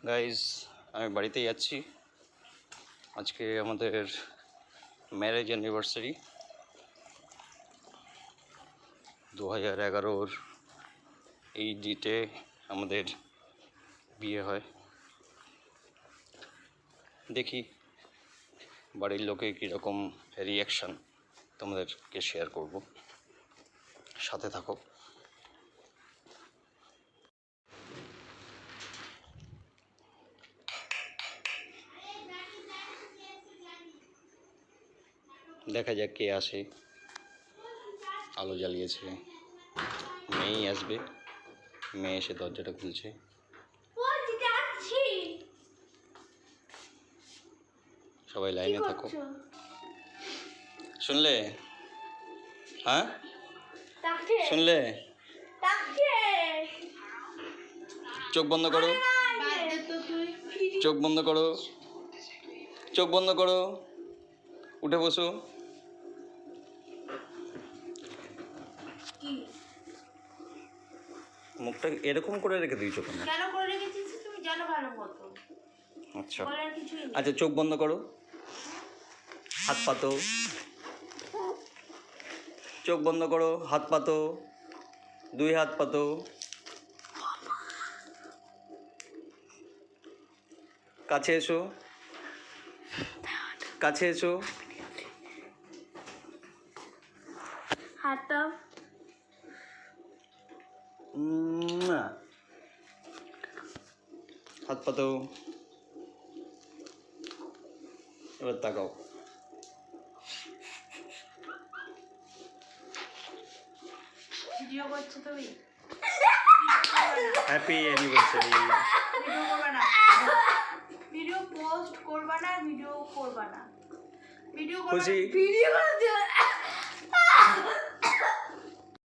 Guys, আমি বাড়িতে যাচ্ছি। আজকে আমাদের ম্যারেজ অ্যানিভার্সারি। 2011 এই ডেটে আমাদের বিয়ে হয়। দেখি বাড়ির লোকে কীরকম রিয়াকশান তোমাদেরকে শেয়ার করব, সাথে থাকো। দেখা যাক কে আসে। আলো জ্বালিয়েছে, মেয়েই আসবে। মেয়ে এসে দরজাটা খুলছে। সবাই লাইনে থাকো। শুনলে? হ্যাঁ, শুনলে? চোখ বন্ধ করো, চোখ বন্ধ করো, চোখ বন্ধ করো, উঠে বসো। মুখটা এরকম করে রেখে দিয়েছো কেন? আচ্ছা আচ্ছা, চোখ বন্ধ করো, হাত পাতো, চোখ বন্ধ করো, হাত পাতো, 2 হাত পাতো। কাছে এসো, কাছে এসো। হাত হাত পাতো। এবার তাকাও। ভিডিও করছো তুমি? Happy anniversary. ভিডিও করবে না, ভিডিও পোস্ট করবে না, ভিডিও করবে না, ভিডিও করবে না, খুশি? ভিডিও করে